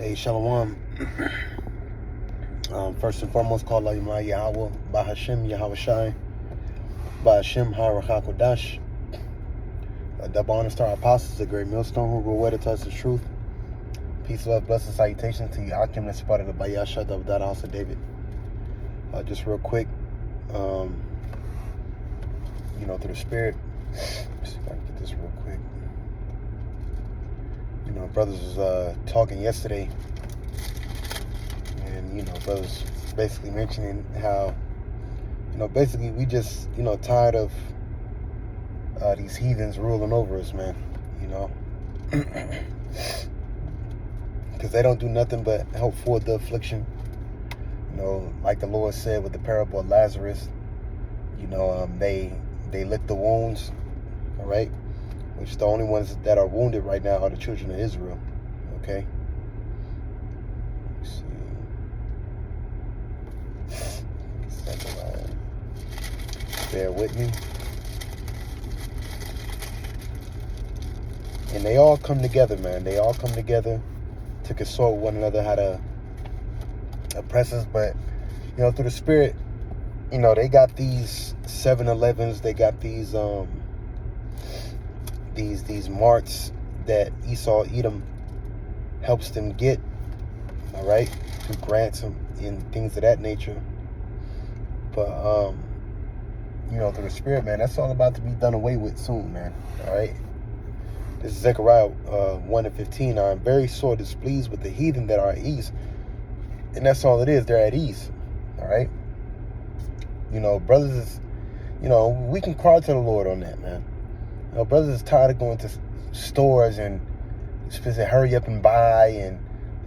Hey, Shalom. First and foremost, call Allah Yahawah, Bahasham, Yahawashi, Bahasham, Harachakodash. Double honor to our apostles, the great millstone who rule to us the truth. Peace, love, blessings, salutations to Yakim, that's part of the Bahasham, the house of David. Just real quick, through the spirit. Let's see if I can get this real quick. Brothers was talking yesterday, and brothers basically mentioning how basically we just tired of these heathens ruling over us, man. Because they don't do nothing but help forward the affliction. Like the Lord said with the parable of Lazarus, they lick the wounds, all right? Which the only ones that are wounded right now are the children of Israel, okay? Let's see. Bear with me. And they all come together, man. They all come together to consult one another how to oppress us. But, through the spirit, they got these 7-Elevens. They got these marks that Esau, Edom helps them get, all right, through grants and things of that nature. But, through the spirit, man, that's all about to be done away with soon, man, all right? This is Zechariah 1:15. I am very sore displeased with the heathen that are at ease. And that's all it is. They're at ease, all right? Brothers is, we can cry to the Lord on that, man. Brothers is tired of going to stores and supposed to hurry up and buy and,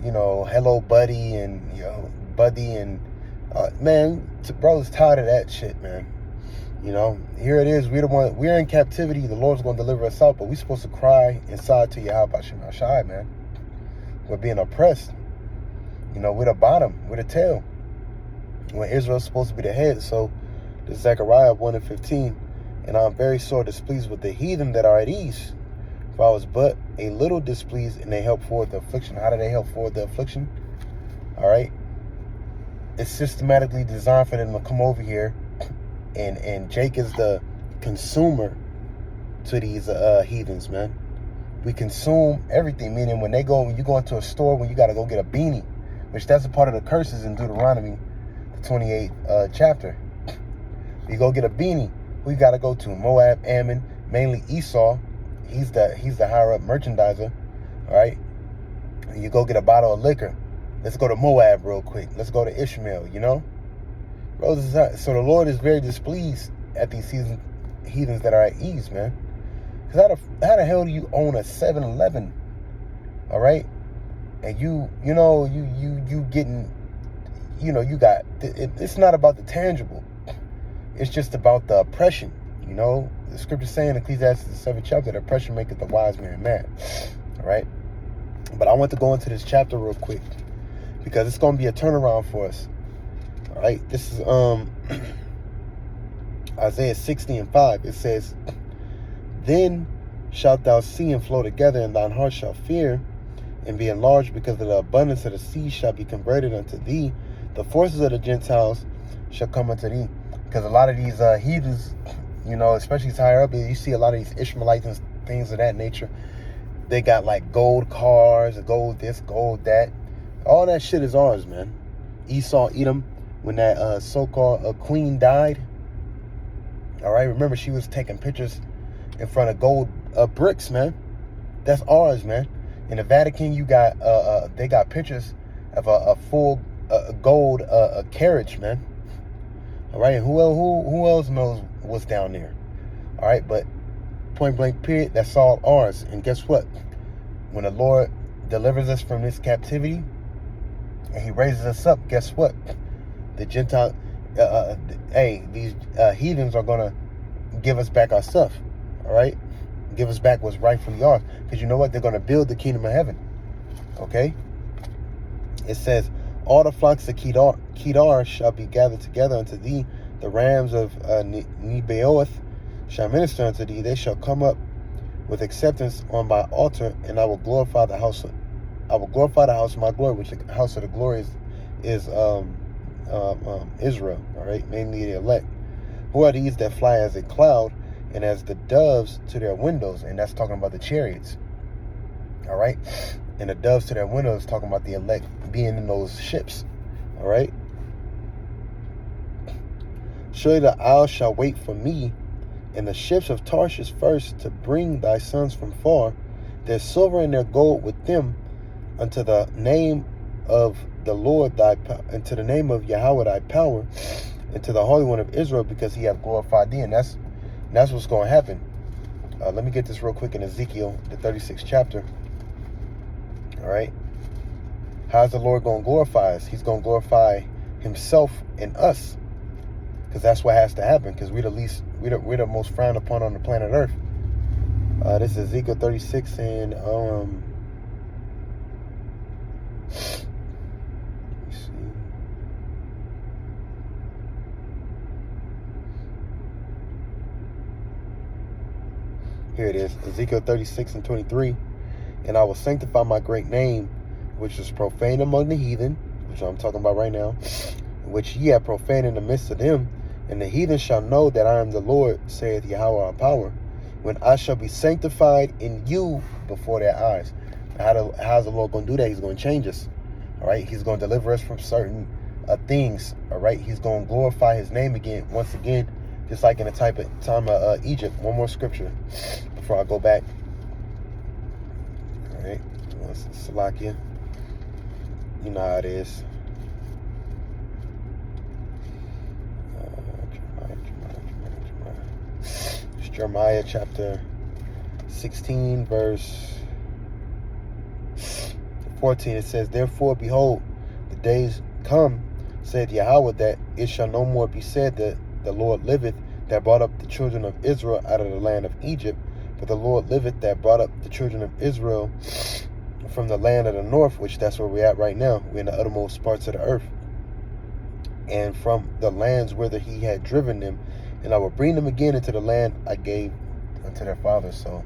hello, buddy, and, buddy, and, man, brothers tired of that shit, man. Here it is. We're in captivity. The Lord's going to deliver us out, but we're supposed to cry inside to Yahawashi, man. We're being oppressed. We're the bottom, we're the tail. When Israel's supposed to be the head. So, this is Zechariah 1:15. And I'm very sore displeased with the heathen that are at ease. For I was but a little displeased, and they help forward the affliction. How do they help forward the affliction? All right. It's systematically designed for them to come over here. And Jake is the consumer to these heathens, man. We consume everything, meaning when you go into a store, when you got to go get a beanie, which that's a part of the curses in Deuteronomy, the 28th chapter. You go get a beanie, who you got to go to? Moab, Ammon, mainly Esau. He's the higher up merchandiser, all right? And you go get a bottle of liquor. Let's go to Moab real quick. Let's go to Ishmael, So the Lord is very displeased at these heathens that are at ease, man. Because how the hell do you own a 7-Eleven, all right? And you getting, you got, it's not about the tangible. It's just about the oppression, The scripture saying in Ecclesiastes the 7th chapter, that oppression maketh the wise man mad, all right? But I want to go into this chapter real quick because it's going to be a turnaround for us. All right, this is Isaiah 60:5. It says, "Then shalt thou see and flow together, and thine heart shall fear, and be enlarged, because of the abundance of the sea shall be converted unto thee. The forces of the Gentiles shall come unto thee." Because a lot of these heathens, especially higher up, you see a lot of these Ishmaelites and things of that nature. They got like gold cars, gold this, gold that. All that shit is ours, man. Esau, Edom. When that so-called queen died, all right, remember she was taking pictures in front of gold bricks, man. That's ours, man. In the Vatican, you got they got pictures of a full gold carriage, man. All right, and who else knows what's down there? All right, but point blank period, that's all ours. And guess what? When the Lord delivers us from this captivity and He raises us up, guess what? The Gentile, these heathens are going to give us back our stuff, all right? Give us back what's rightfully ours. Because you know what? They're going to build the kingdom of heaven, okay? It says, "All the flocks of Kedar shall be gathered together unto thee. The rams of Nebaioth shall minister unto thee. They shall come up with acceptance on my altar, and I will glorify the house I will glorify the house of my glory, which the house of the glory is Israel, all right, mainly the elect. Who are these that fly as a cloud and as the doves to their windows? And that's talking about the chariots, all right? And the doves to their windows, talking about the elect being in those ships, all right? Surely the isle shall wait for me, and the ships of Tarshish first, to bring thy sons from far, their silver and their gold with them, unto the name of the Lord thy, into the name of Yahawah thy power, and to the Holy One of Israel, because he hath glorified thee. And that's what's going to happen. Let me get this real quick in Ezekiel, the 36th chapter. All right. How's the Lord going to glorify us? He's going to glorify himself in us, because that's what has to happen, because we're the most frowned upon on the planet Earth. This is Ezekiel 36 and let me see. Here it is, Ezekiel 36 and 23. And I will sanctify my great name, which is profane among the heathen, which I'm talking about right now, which ye have profaned in the midst of them. And the heathen shall know that I am the Lord, saith Yahawah of power, when I shall be sanctified in you before their eyes. How's the Lord going to do that? He's going to change us. All right. He's going to deliver us from certain things. All right. He's going to glorify his name again, once again, just like in the time of Egypt. One more scripture before I go back. All right. Salakia. You know how it is. Jeremiah chapter 16, verse 14. It says, therefore, behold, the days come, saith Yahawah, that it shall no more be said that the Lord liveth, that brought up the children of Israel out of the land of Egypt, but the Lord liveth, that brought up the children of Israel from the land of the north, which that's where we're at right now. We're in the uttermost parts of the earth, and from the lands whither he had driven them, and I will bring them again into the land I gave unto their fathers. So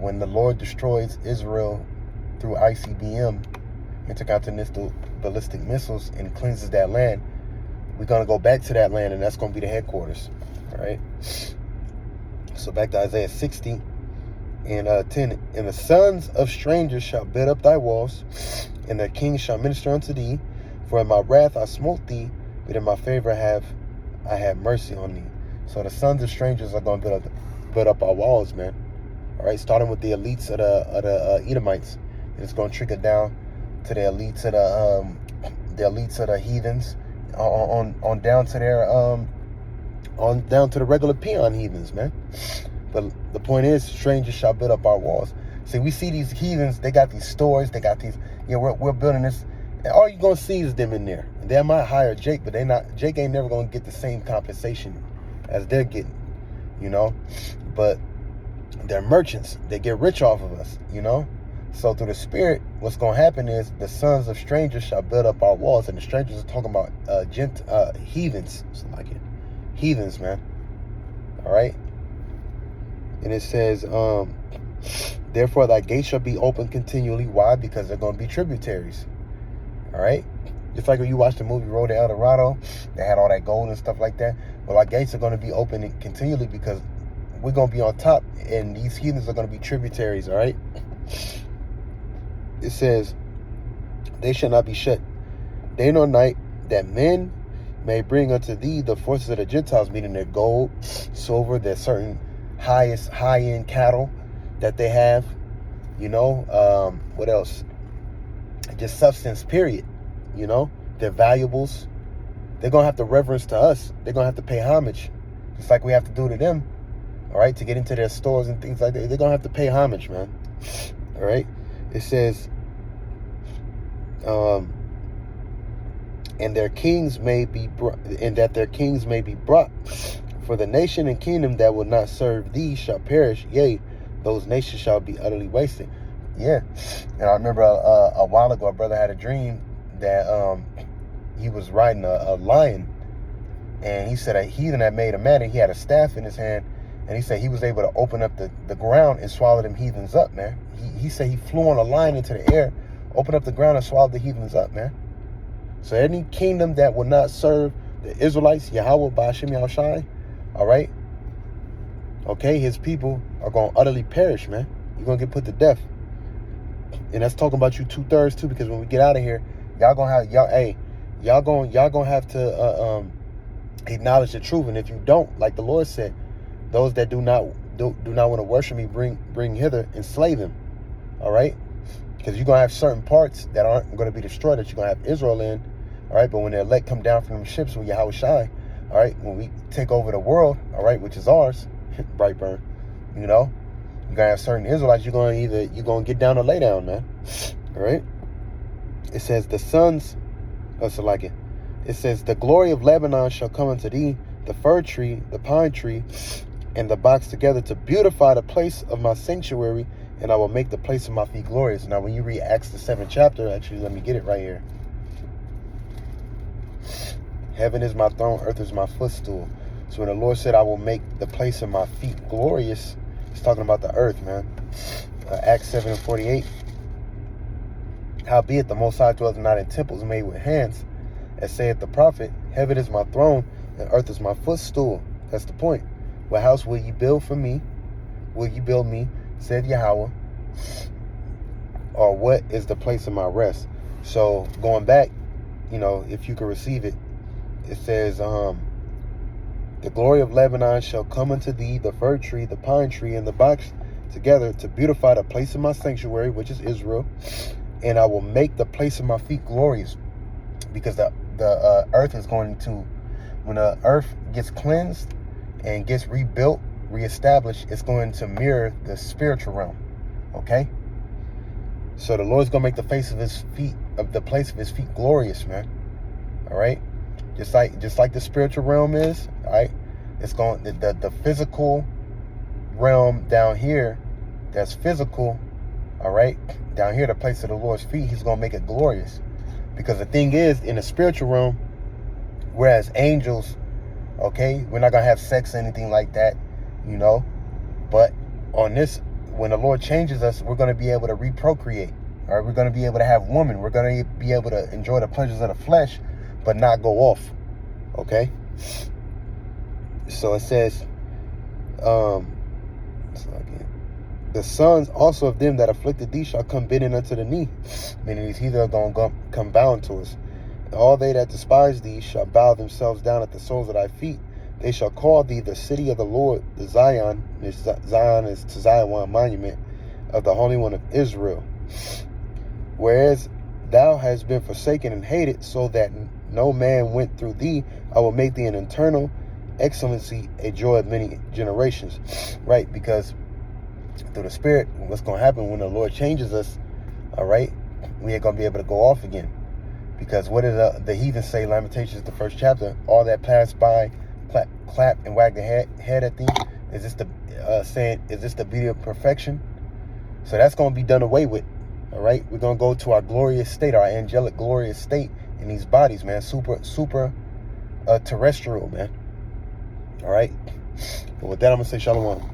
when the Lord destroys Israel through ICBM, intercontinental ballistic missiles, and cleanses that land, we're going to go back to that land, and that's going to be the headquarters. All right. So back to Isaiah 60 and 10. And the sons of strangers shall build up thy walls, and their kings shall minister unto thee. For in my wrath I smote thee, but in my favor I have mercy on thee. So the sons of strangers are going to build up our walls, man. All right, starting with the elites of the Edomites, and it's going to trickle down to the elites of the heathens, on down to their on down to the regular peon heathens, man. But the point is, strangers shall build up our walls. See, we see these heathens, they got these stores, they got these, we're building this, and all you're gonna see is them in there. And they might hire Jake, but Jake ain't never gonna get the same compensation as they're getting, But they're merchants, they get rich off of us, So through the spirit, what's gonna happen is the sons of strangers shall build up our walls. And the strangers are talking about heathens. It's like it. Heathens, man. All right. And it says, therefore thy gates shall be open continually. Why? Because they're going to be tributaries. All right. Just like when you watch the movie Road to El Dorado, they had all that gold and stuff like that. Well, our gates are going to be open continually, because we're going to be on top, and these heathens are going to be tributaries. All right. It says, they shall not be shut day nor night, that men may bring unto thee the forces of the Gentiles, meaning their gold, silver, their certain high-end cattle that they have, what else? Just substance, period. Their valuables. They're going to have to reverence to us. They're going to have to pay homage, just like we have to do to them, all right, to get into their stores and things like that. They're going to have to pay homage, man, all right? It says, and their kings may be brought, and that their kings may be brought. For the nation and kingdom that will not serve thee shall perish. Yea, those nations shall be utterly wasted. Yeah. And I remember a while ago, a brother had a dream that he was riding a lion, and he said a heathen had made him mad, and he had a staff in his hand, And he said he was able to open up the ground and swallow them heathens up, man. He said he flew on a line into the air, opened up the ground and swallowed the heathens up, man. So any kingdom that will not serve the Israelites, Yahawah, Bahasham, Yahawashi, all right, okay, his people are going to utterly perish, man. You're going to get put to death. And that's talking about you 2/3 too, because when we get out of here, y'all going to have, y'all going to have to acknowledge the truth. And if you don't, like the Lord said, those that do not want to worship me, bring hither and slay them. All right? Because you're going to have certain parts that aren't going to be destroyed, that you're going to have Israel in. All right? But when the elect come down from them ships with Yahawashi, all right, when we take over the world, all right, which is ours, Brightburn, you know, you're going to have certain Israelites, you're going to get down or lay down, man. All right? It says, the sons of Salakia. It says, the glory of Lebanon shall come unto thee, the fir tree, the pine tree, and the box together to beautify the place of my sanctuary, and I will make the place of my feet glorious. Now, when you read Acts the 7th chapter, actually, let me get it right here. Heaven is my throne, earth is my footstool. So when the Lord said, I will make the place of my feet glorious, he's talking about the earth, man. Acts 7:48. Howbeit the Most High dwelleth not in temples made with hands, as saith the prophet, heaven is my throne, and earth is my footstool. That's the point. What house will you build for me? Will you build me, said Yahawah? Or what is the place of my rest? So going back, you know, if you can receive it, it says, the glory of Lebanon shall come unto thee, the fir tree, the pine tree, and the box together to beautify the place of my sanctuary, which is Israel, and I will make the place of my feet glorious. Because the earth is going to, when the earth gets cleansed and gets rebuilt, reestablished, it's going to mirror the spiritual realm. Okay? So the Lord's gonna make the face of his feet, of the place of his feet, glorious, man. All right? Just like the spiritual realm is, all right? It's going the physical realm down here, that's physical, all right? Down here, the place of the Lord's feet, he's gonna make it glorious. Because the thing is, in the spiritual realm, whereas angels, okay, we're not going to have sex or anything like that, you know. But on this, when the Lord changes us, we're going to be able to reprocreate. All right, we're going to be able to have women. We're going to be able to enjoy the pleasures of the flesh, but not go off, okay? So it says, the sons also of them that afflicted thee shall come bending unto the knee. Meaning these heathen are going to come bowing to us. And all they that despise thee shall bow themselves down at the soles of thy feet. They shall call thee the city of the Lord, the Zion. Zion is to Zion one monument of the Holy One of Israel. Whereas thou hast been forsaken and hated, so that no man went through thee, I will make thee an eternal excellency, a joy of many generations. Right? Because through the Spirit, what's going to happen when the Lord changes us, all right, we ain't going to be able to go off again. Because what did the heathen say, Lamentations, the 1st chapter, all that passed by, clap and wag the head at thee? Is this the beauty of perfection? So that's going to be done away with, all right? We're going to go to our glorious state, our angelic glorious state in these bodies, man. Super terrestrial, man. All right? But with that, I'm going to say shalom.